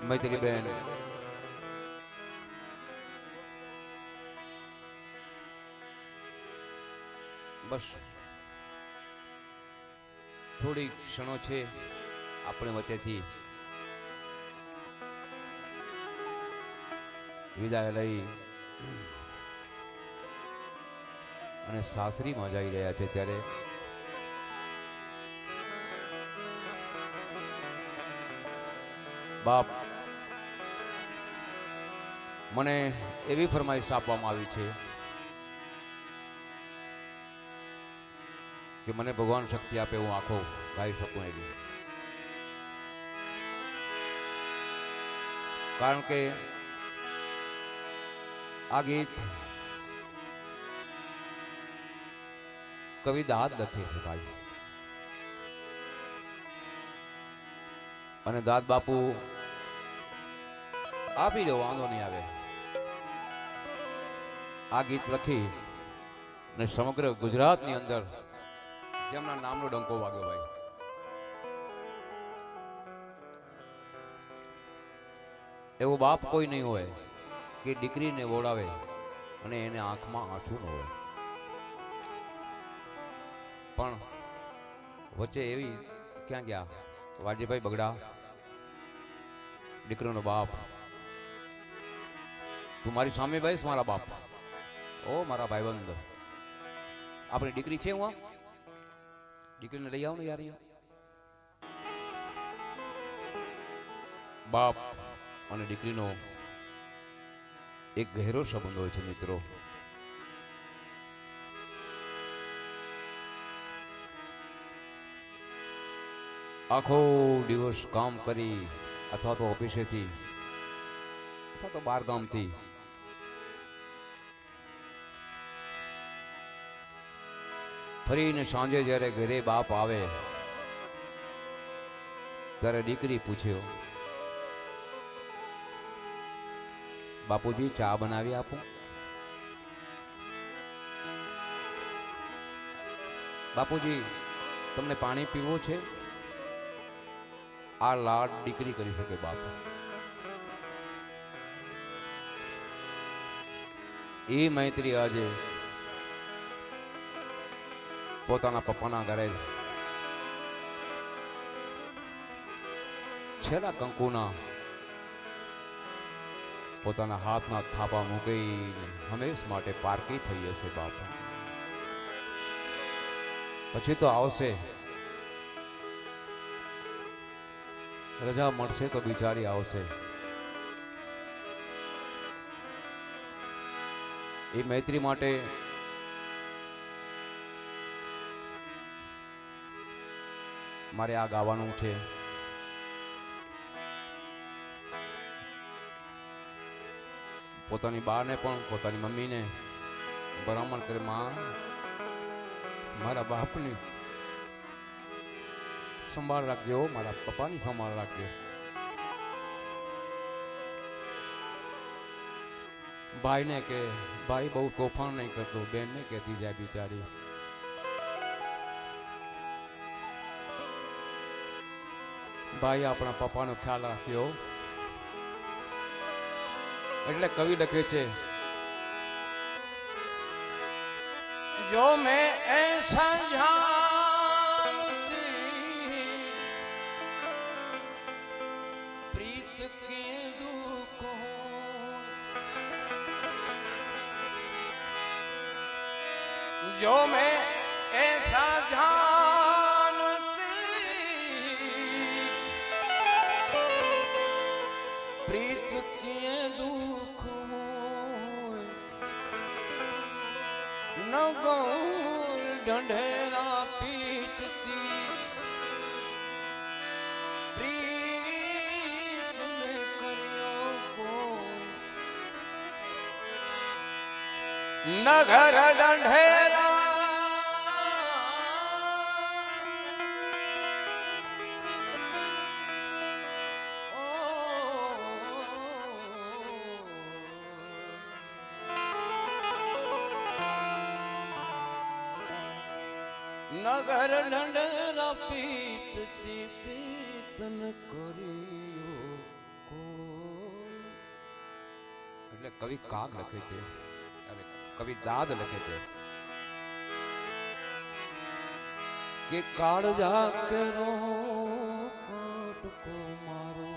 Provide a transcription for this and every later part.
મૈત્રી બેન બસ થોડી ક્ષણો છે આપણે વચ્ચેથી વિદાય લઈ અને સાસરીમાં જઈ રહ્યા છે ત્યારે બાપ મને એવી ફરમાઈશ આપવામાં આવી છે કે મને ભગવાન શક્તિ આપે હું આખો ગાઈ શકું એવી, કારણ કે આ ગીત કવિ દાદ લખે છે ભાઈ, અને દાદ બાપુ આપી દો વાંધો નહીં આવે. આ ગીત લખી અને સમગ્ર ગુજરાતની અંદર જેમના નામનો ડંકો વાગ્યો ભાઈ. એવો બાપ કોઈ નહીં હોય કે દીકરીને ઓળાવે અને એને આંખમાં આંસુ ન હોય, પણ વચ્ચે એવી ક્યાં ગયા વાજીભાઈ બગડા, દીકરીનો બાપ, તું મારી સામે બેસ મારા બાપ, ઓ મારા ભાઈબંધ, આપણી દીકરી છે, હું દીકરીને લઈ આવ ને યાર. બાપ અને દીકરીનો એક ગહેરો સંબંધ હોય છે મિત્રો. આખો દિવસ કામ કરી અથવા તો ઓફિસેથી અથવા તો બાર ગામથી ફરીને સાંજે જ્યારે ઘરે બાપ આવે ત્યારે દીકરી પૂછ્યો, બાપુજી ચા બનાવી આપું? બાપુજી તમને પાણી પીવું છે? આ લાડ દીકરી કરી શકે બાપ. એ મૈત્રી આજે પોતાના પપ્પાના ઘરે છેલ્લા કંકુના પોતાના હાથમાં થાપા મૂકીને હંમેશ માટે પારકી થઈ હશે બાપ. પછી તો આવશે, રજા મળશે તો બિચારી આવશે. એ મૈત્રી માટે મારે આ ગાવાનું છે. પોતાની બાને પણ પોતાની મમ્મીને ભલામણ કરે, માં મારા બાપની સંભાળ રાખજો, મારા પપ્પાની સંભાળ રાખજો. ભાઈને કે ભાઈ બહુ તોફાન નહીં કરતો, બેનને કહેતી જાય બિચારી. ભાઈ આપણા પપ્પાનો ખ્યાલ રાખ્યો. એટલે કવિ લખે છે, જો મેં એસા जानती प्रीत के दुख हो, जो मैं ऐसा जानती प्रीत के दुख हो, न गौर ढंढेरा पीटती प्रीत में करियो को, न घर ढंढेरा નગર ઢંઢેરા પીટતી પ્રીતન કર્યો કોઈ. એટલે કવિ કાગ લખે છે અને કવિ દાદ લખે છે કે કાળજા કેરો કટકો મારો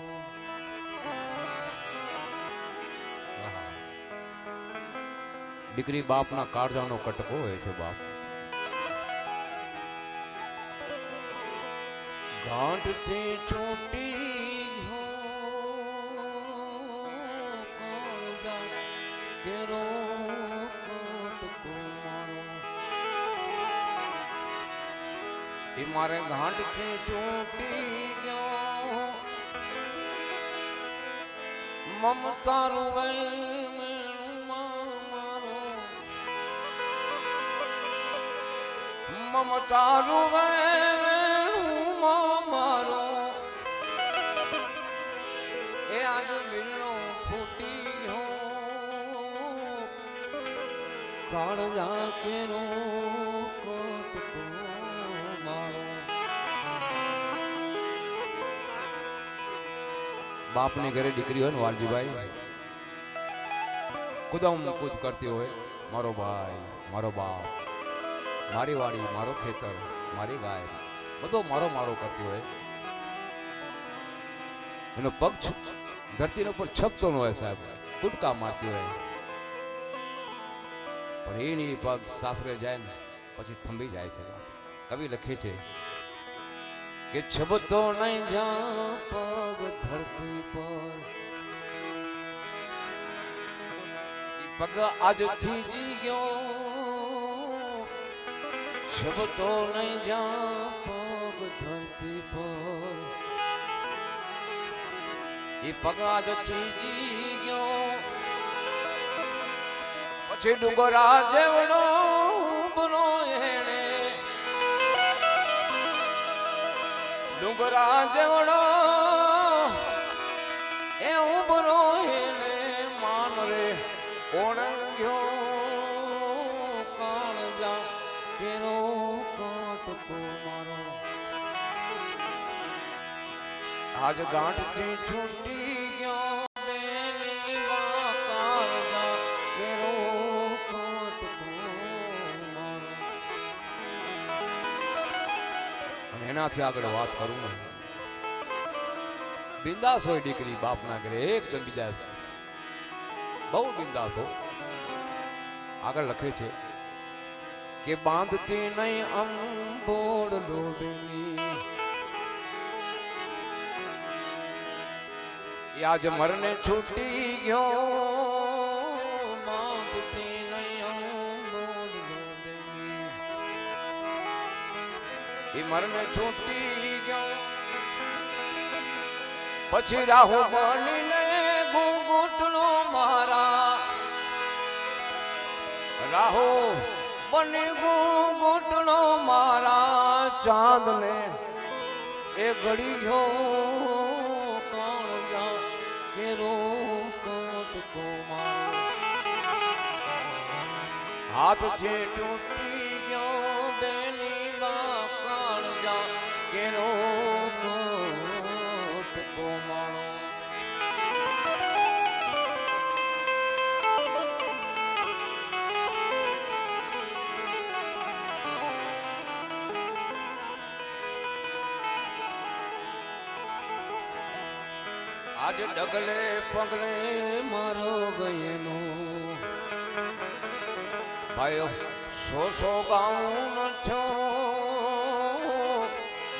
દીકરી બાપના કાળજાનો કટકો હોય છે બાપ ગાંઠ થી છૂટી હો કાળજા કેરો કટકો મારો એ મારે ગાંઠ થી છૂટી ગયો મમતા રૂવે મમતા રૂવે મારો એ આજ મિલનો ફૂટી ગયો કાળજા કેરો કટકો મારો બાપની ઘરે દીકરી હોય ને વાલજીભાઈ કુદમ કુદ કરતી હોય મારો ભાઈ મારો બાપ મારી વાડી મારો ખેતર મારી ગાય બધો મારો મારો કરતી હોય એનો પગ ધરતીનો ઉપર છપતો ન હોય સાહેબ કુદકા મારતી હોય પણ એની પગ સાસરે જાય ને પછી થંભી જાય છે કવિ લખે છે કે છબતો નહીં જા પગ ધરતી પર પગ આજથી જી ગયો છબતો નહીં જા પગ ધરતી પર એ પગ આજથી જી ગયો પછી ડુંગરા જેવડો બનો એને ડુંગરા જેવડો એ ઉભરો એને માન રે ઓળંગ્યો કાળજા કેરો કટકો મારો આજ ગાંઠથી છૂટી ગયો બેની કાળજા કેરો કટકો મારો અને એનાથી આગળ વાત કરું ને બિંદાસ હોય દીકરી બાપના ઘરે એકદમ બિંદાસ બહુ બિંદાસ હો આગળ લખે છે કે બાંધતી નહીં અંબોડ લોબેની આજ મરને છૂટી ગયો બાંધતી નહીં અંબોડ લોબેની એ મરને છૂટી ગયો પછી રાહુ બનીને ઘૂંઘૂટનો મારા રાહુ બની ઘૂંઘૂટનો મારા ચાંદને એ ઘડી ગયો કાળજા કેરો કટકો મારો હાથ જે તૂટી ગયો બેની કાળજા કેરો કટકો મારો આજ ડગલે પગલે મારો ગયેનો ભાઈઓ સો ગાઉન છો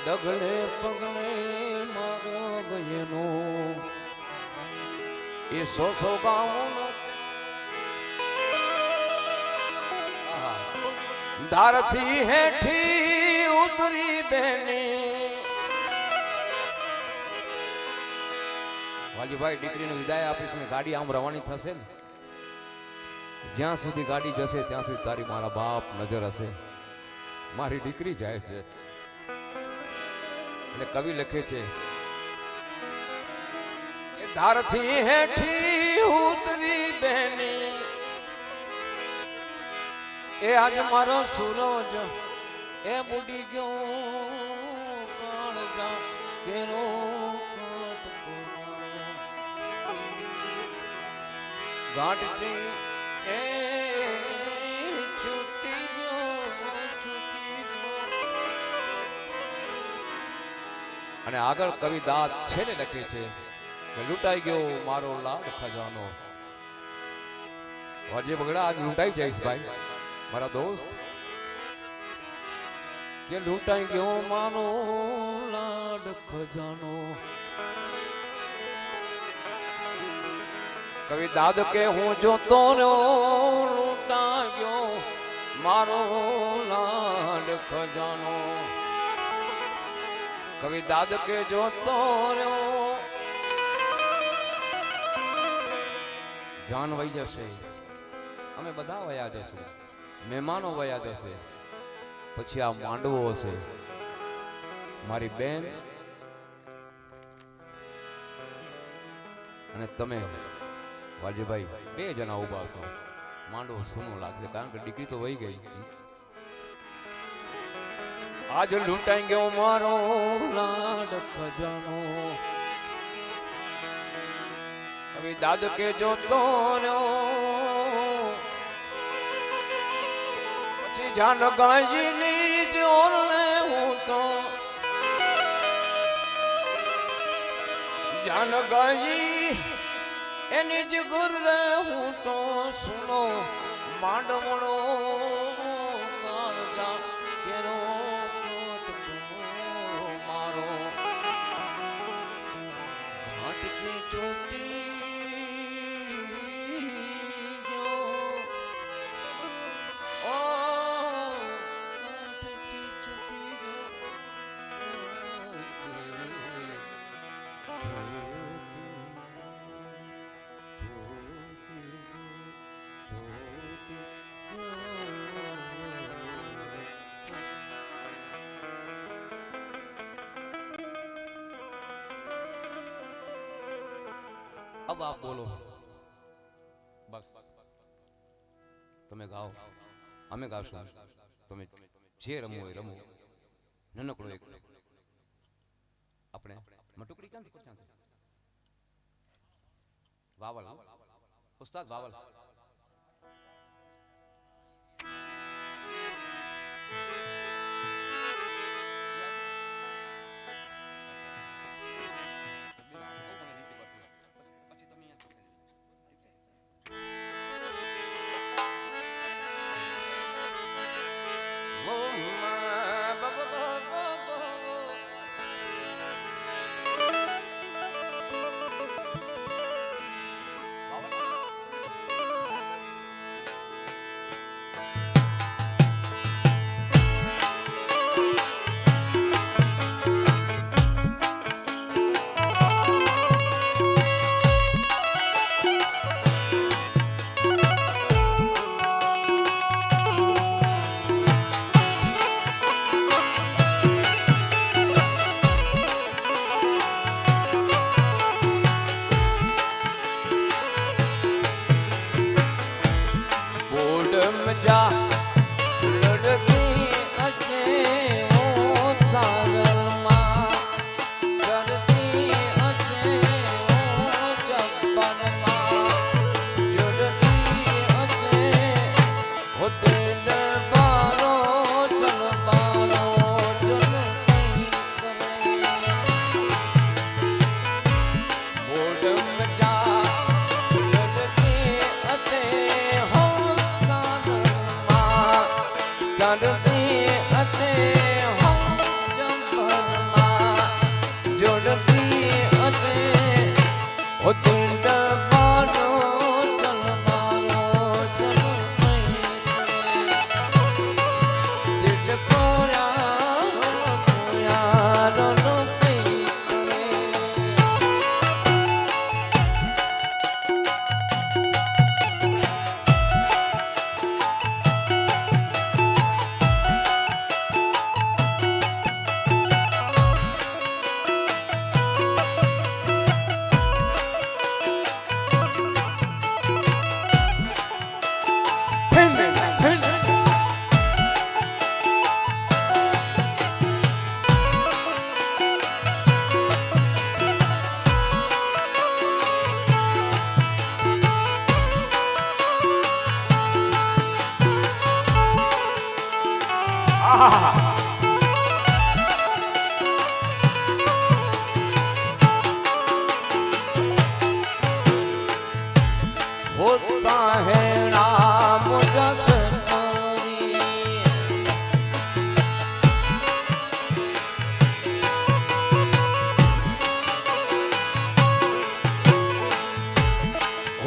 ડગલે પગલે મારો ગયેનો એ સો ગાઉન ધારથી હેઠી ઉતરી બેની વાલજીભાઈ દીકરીને વિદાય આપીશ ને ગાડી આમ રવાની થશે ને જ્યાં સુધી ગાડી જશે ત્યાં સુધી તારી મારા બાપ નજર હશે મારી દીકરી જાય છે એટલે કવિ લખે છે કે ધારથી હેઠી ઉતરી બેની એ આજ મારો સૂરજ એ બુડી ગયો કાળજા કેરો ગાંઠથી એ છૂટી ગયો, છૂટી ગયો. અને આગળ કવિ દાદ છે ને લખે છે કે લૂંટાઈ ગયો મારો લાડ ખજાનો. જે બગડા આજ લૂંટાઈ જઈશ ભાઈ મારા દોસ્ત, કે લૂંટાઈ ગયો મારો લાડ ખજાનો. કવિ દાદ કે હું જોતો રહ્યો લૂંટાઈ ગયો મારો લાડ ખજાનો. કવિ દાદ કે જોતો રહ્યો જાન વહી જશે, અમે બધા વયા જશે, મહેમાનો વયા જશે, પછી આ માંડવો હશે. મારી બેન અને તમે વાલજીભાઈ બે જણા ઉભા છો. માંડવો સૂનો લાગશે કારણ કે ડિગ્રી તો વહી ગઈ. આજ લૂંટાઈ ગયો મારો લાડ ખજાનો. કવિ દાદ કે જોતો રહ્યો પછી જાન ગાયની જોરને હું તો જાન ગાઈ એની જ ગુર્રે હું તો સુનો માંડવણો કાળજા કેરો મારો ઘાટથી ચોટી अब आप बोलो बस તમે ગાઓ અમે ગાશું તમે જે રમો હોય રમો નનકડો એક આપણે મટુકડી ક્યાંથી વાવલ ઉસ્તાદ વાવલ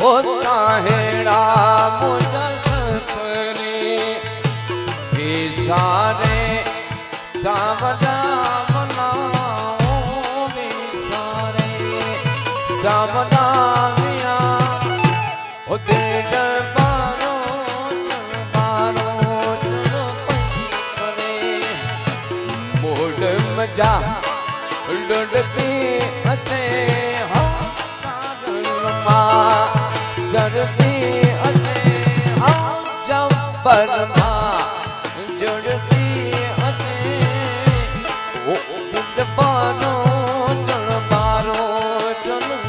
તાહેડા મુજા સપરી વિસારે જામડા મનાઓ વિસારે જામડા મિયા ઓ દેડ બારો ચલો પરે મોડ મજા લડતી હતે જડતી અને જબરમાં જડતી અને જડબારો જડબારો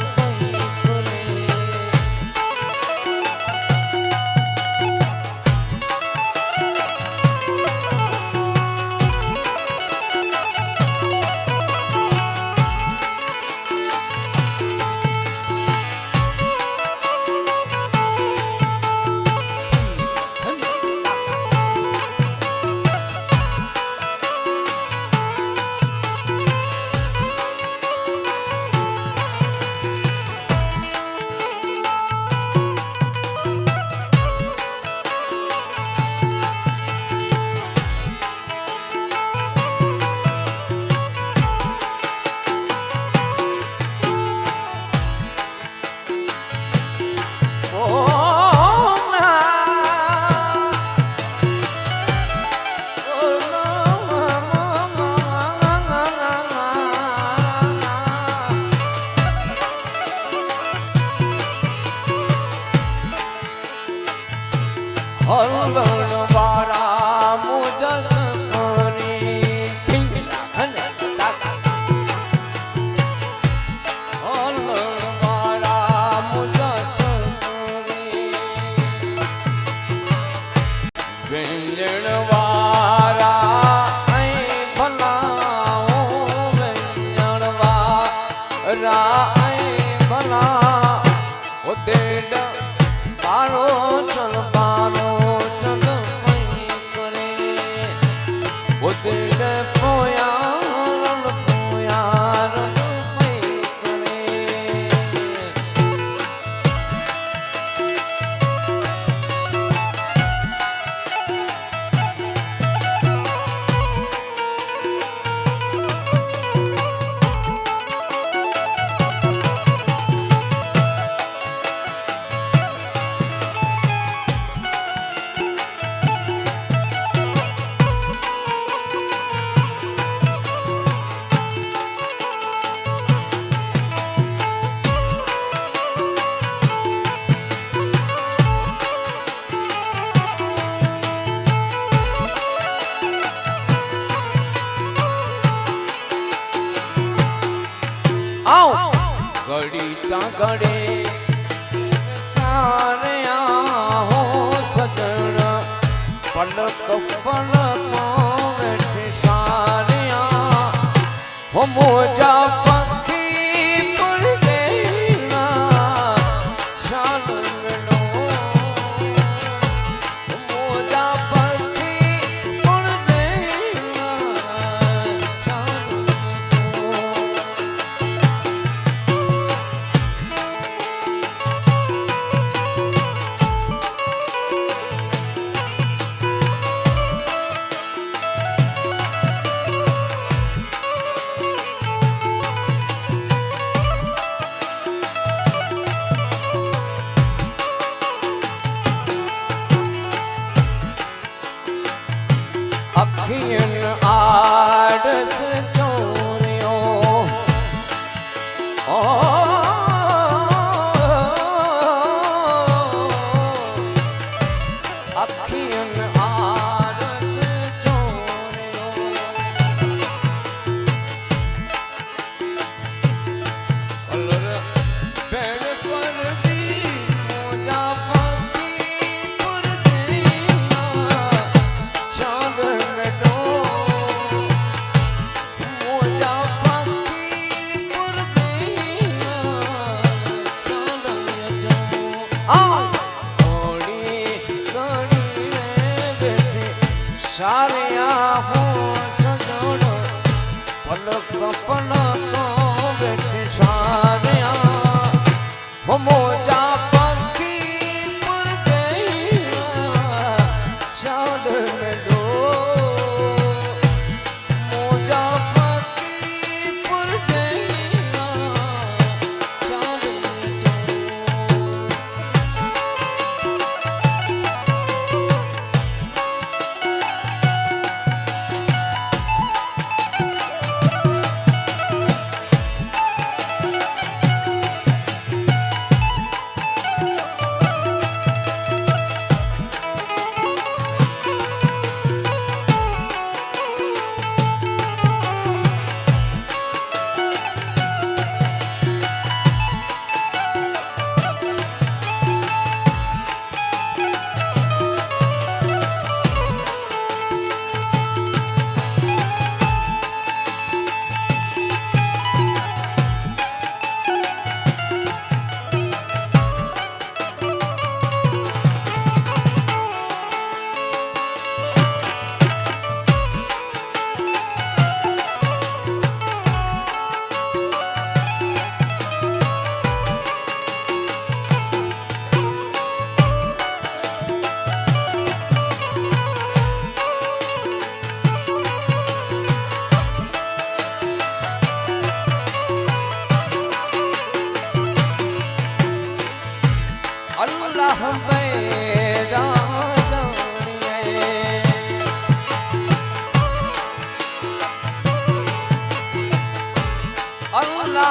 હલવારા મુજસ કરી હલવારા મુજસ કરી વેલણવારા અહીં ભલાઓ વેલણવારા અહીં ભલા ઓ દેડ બારો ચલ બારો ચલ મહી કરે ઓ દેડ પોયાર પોયાર મહી કરે ઘડી તા ઘડે સારે હો સજણ પલક પલક બેઠે સારે હો મોજા પંખી પર દેના શાલનો મોજા પંખી પર દેના શાલનો અખિયન આડસ ચોર્યો અખિયન આડસ ચોર્યો કલર બેડ પર દી મોજા પંખી પર દેના ચાંદ મેડો મોજા પંખી પર દેના ચાંદ મેડો ઘડી ઘડી બેઠે સારિયા હો સજણ પલક પલક બેઠે સારિયા હો મોજા પંખી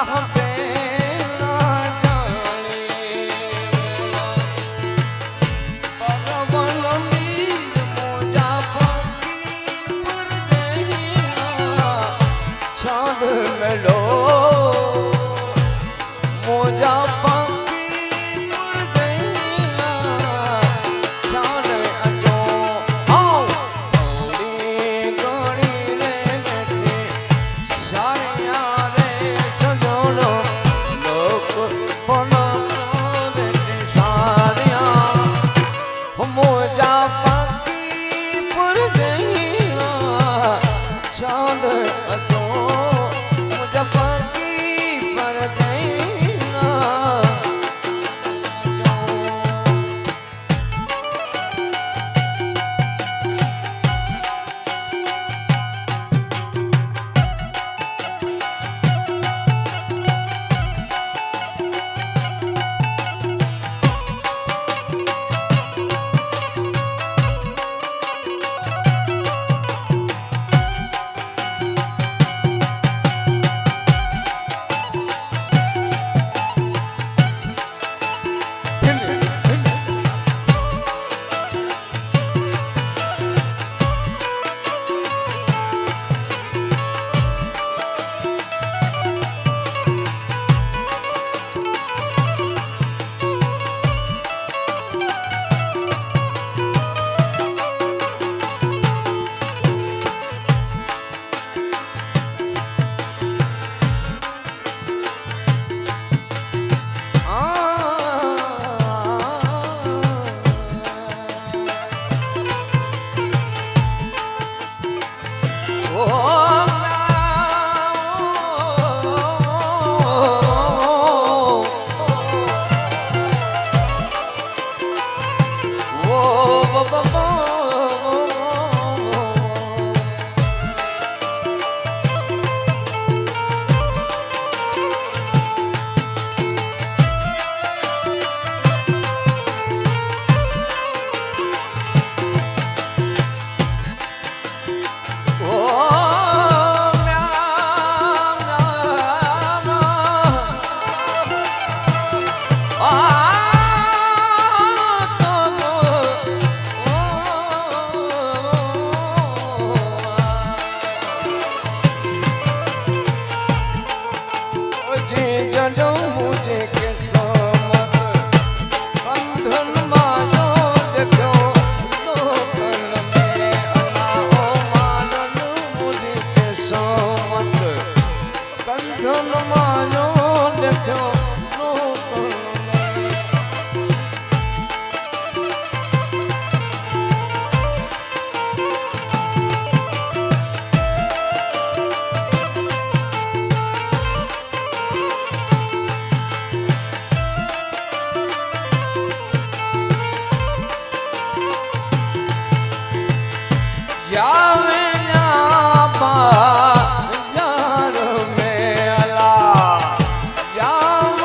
રાહ પેલા જાણે પગવન મીર મોજા પંખી પર જઈના છાંદ મેલો મોજા પંખી પર જઈના છાંદ અજો આવ થોડી ગણી રે બેઠી સારિયા રે સજોડો લોક પણ બેઠી સારિયા મોજા પંખી પર જઈના છાંદ અજો મોજા પંખી પર જઈના जावे ना बाजार में अला जावे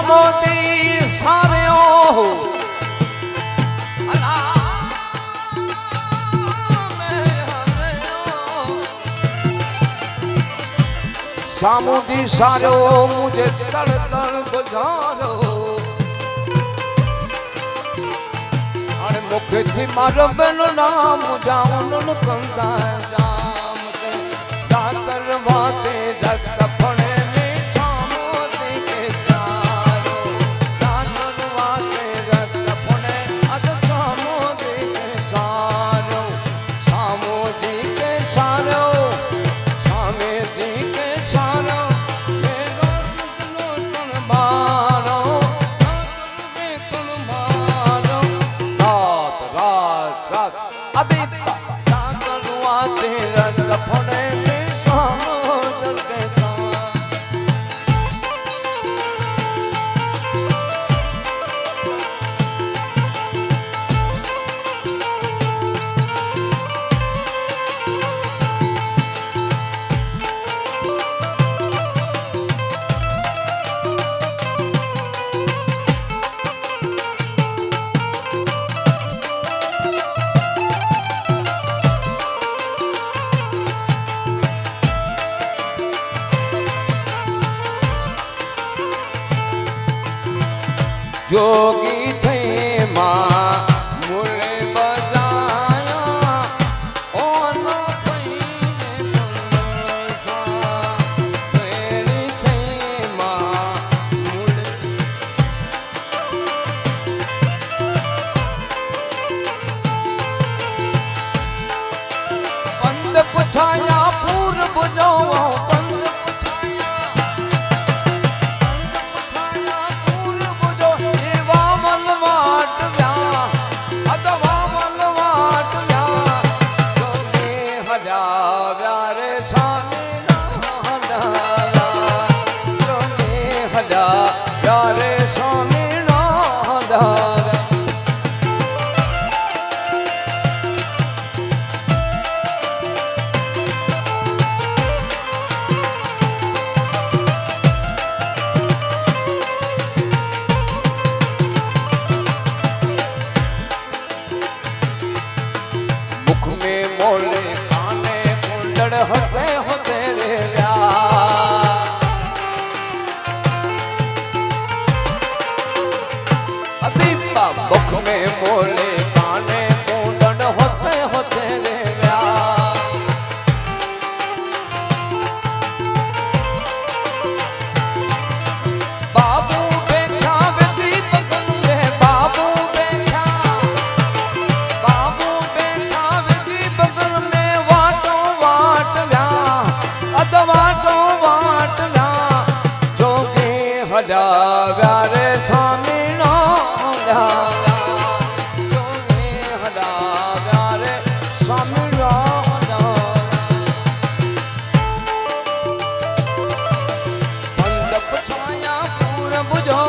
સામોતી સાર્યો સામોતી સાર્યો મુજે તળ તળ ગુજારો અને મુખથી મારો બેનો નામ જાઉન કંદા જામ કે દાતર વાતે જગત ફણે ને સામોતી કે સારો દાતર વાતે જગત ફણે અદ સામોતી કે સારો સામોતી કે સારો સામેતી કે સારો મેરો તુન મારો તુન મારો રાત રાત રાત અદિતા દાતર વાતે જગત ફણે जोगी थे माँ मुरे बजाया ओनो पीने तुमसा तेरी थे माँ मुरे पंद पुछाया पूर्व जो होते होते रे अदीपा मुख में मोले काने कुंडन होते होते रे बाबू बैठा दीप गंगे बाबू बैठा दीप गंगे वाटो वाटला जोगे हजाव्या रे स्वामी नो जोगे हजाव्या रे स्वामी नो पंद पुछाया पूरब जो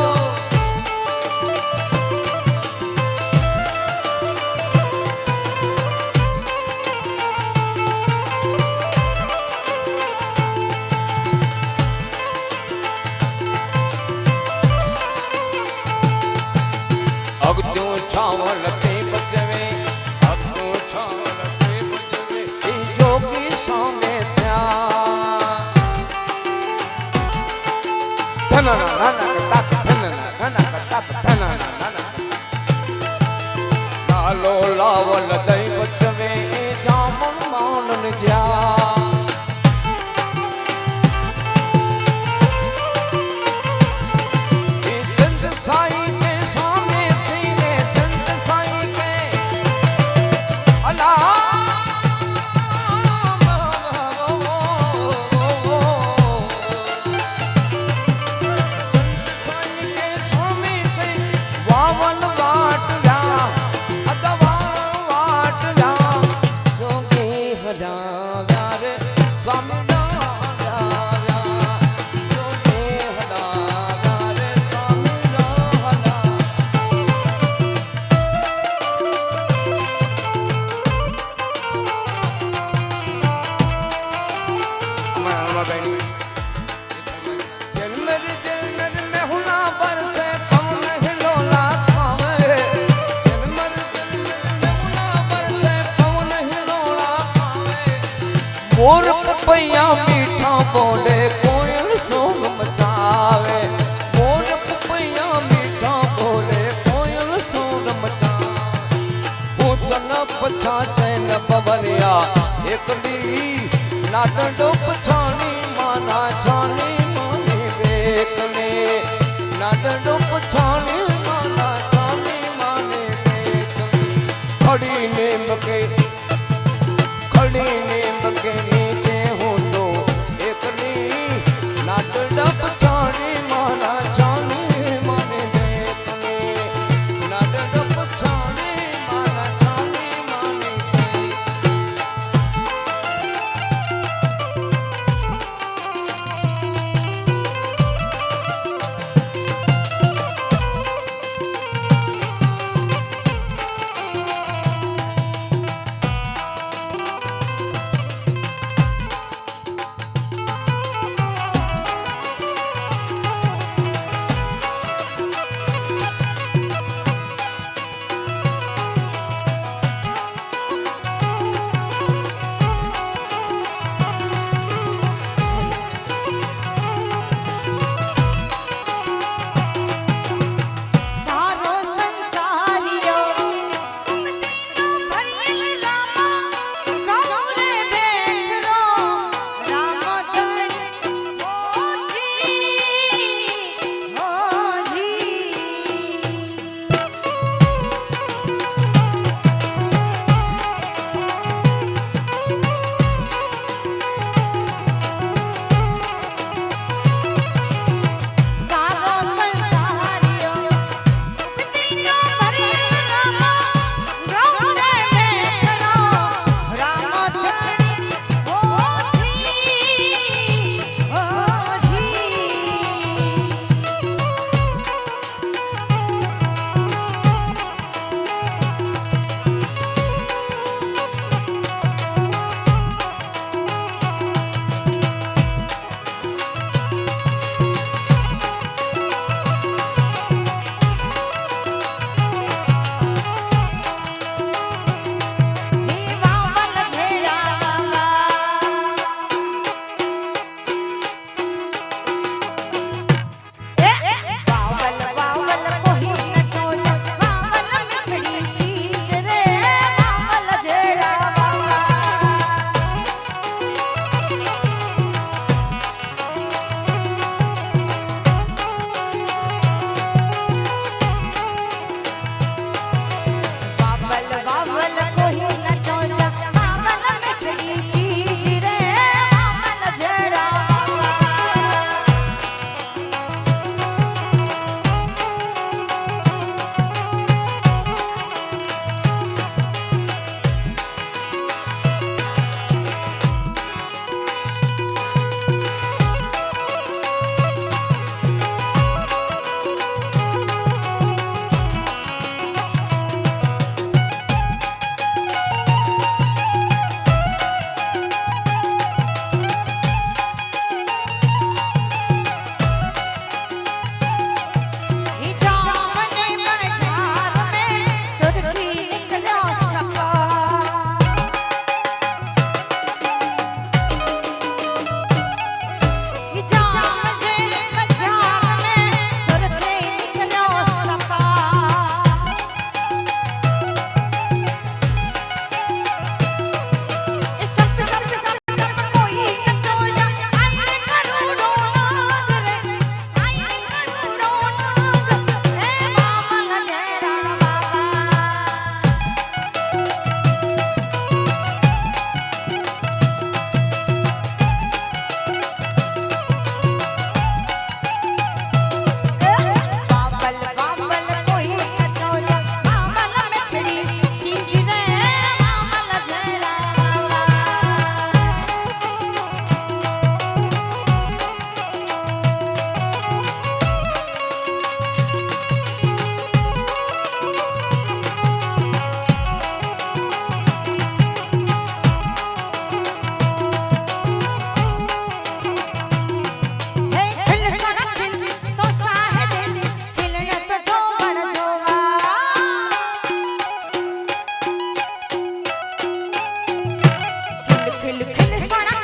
अगजो छावल ते बजवे अगजो छावल ते बजवे ई जोगी सामे त्या धना नाना तक धना तक धना नाना लालो लावल ते बजवे ई जामन मानन जा वाट जा जोगी हजाव्या मोर पपैया मीठा बोले कोयल सोन मचावे मोर पपैया मीठा बोले कोयल सोन मचावे पूतन पछा चैन बबरिया एकली नाडो पछानी माना छानी मानी बेकने नाडो पछानी माना छानी माने बेकने खड़ी नीम के नीचे हो तो एकली नाडा पछानी माना छानी माने बेकने नाडा पछानी माना छानी माने खिल खिल सोना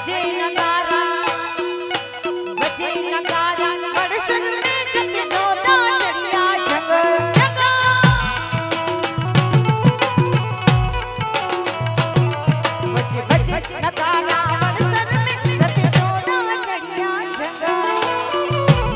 बजे नगारा बजे नगारा बरसन में जत जोता चढ़िया जंगल बजे बजे नगारा बरसन में जत जोता चढ़िया जंगल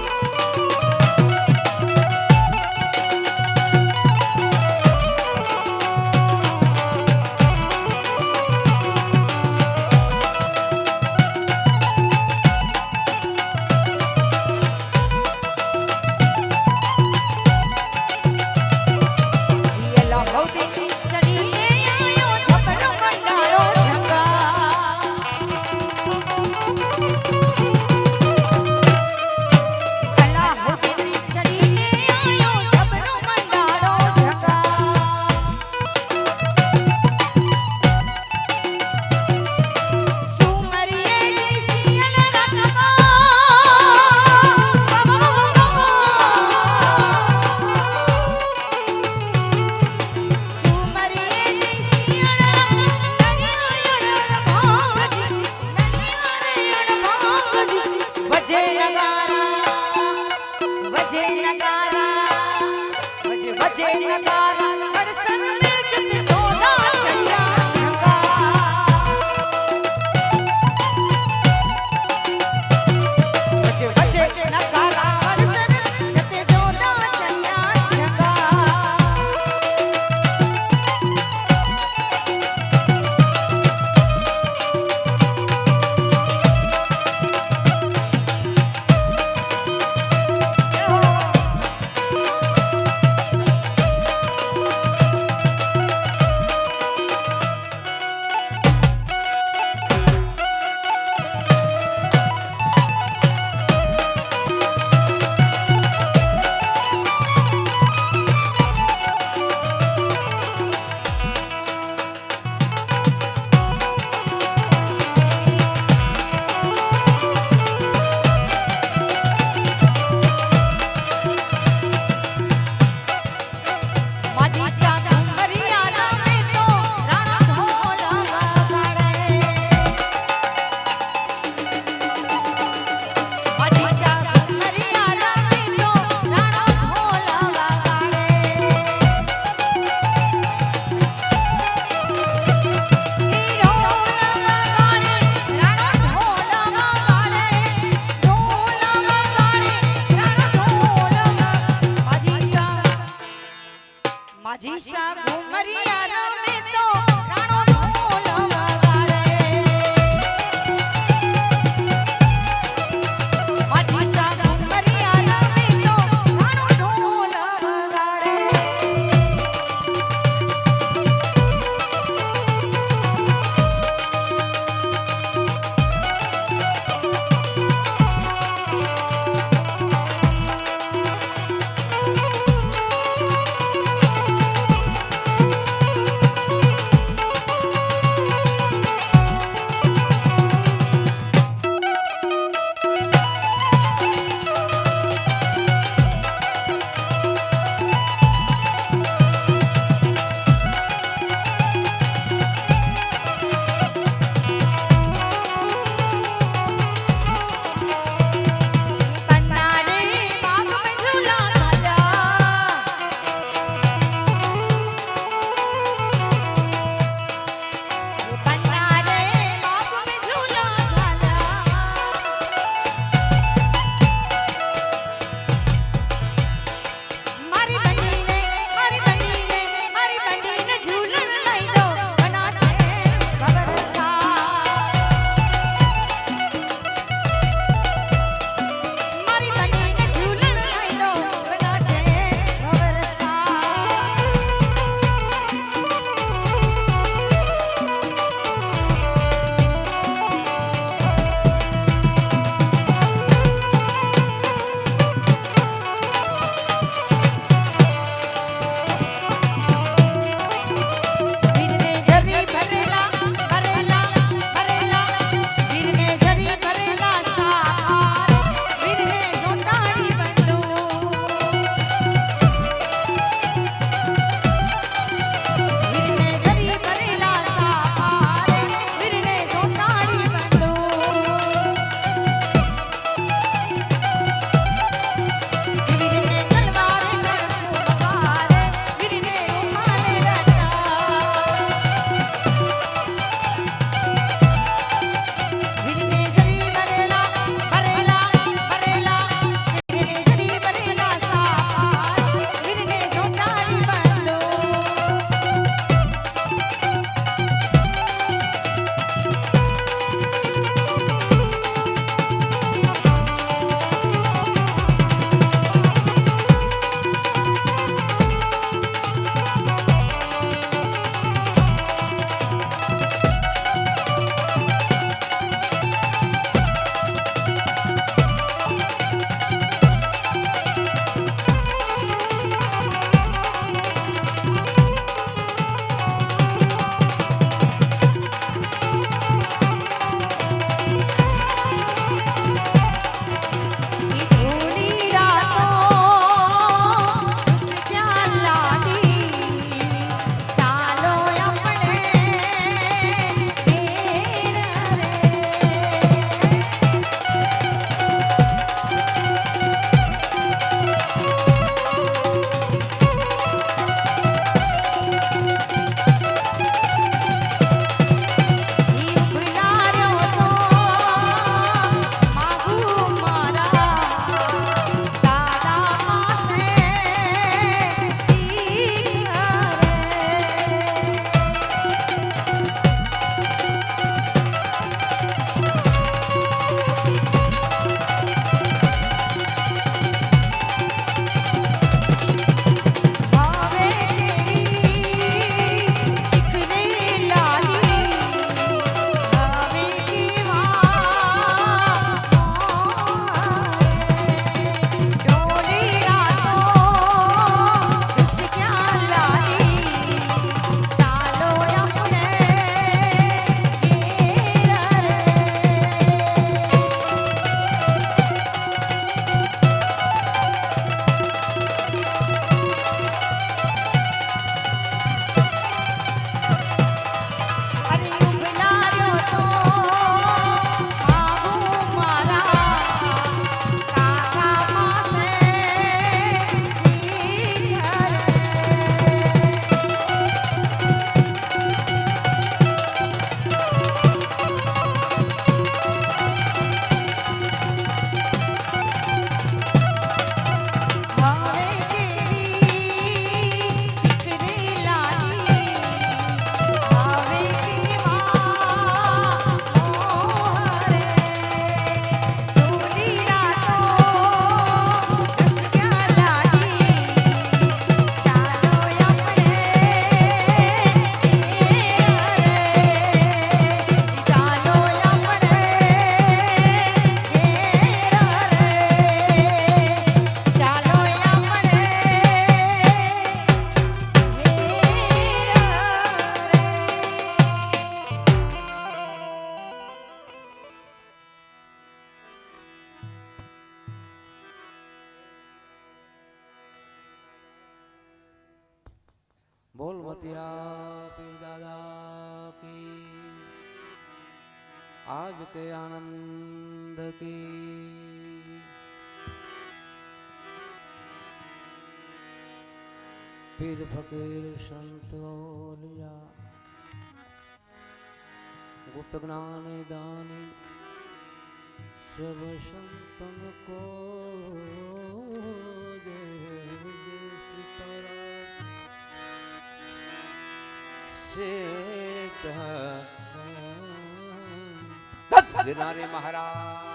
बोल मतिया पीर दादा की आज के आनंद की पीर फकीर संतोलिया गुप्त ज्ञान दानी सब संतन को जय सीताराम। जिनारे महाराज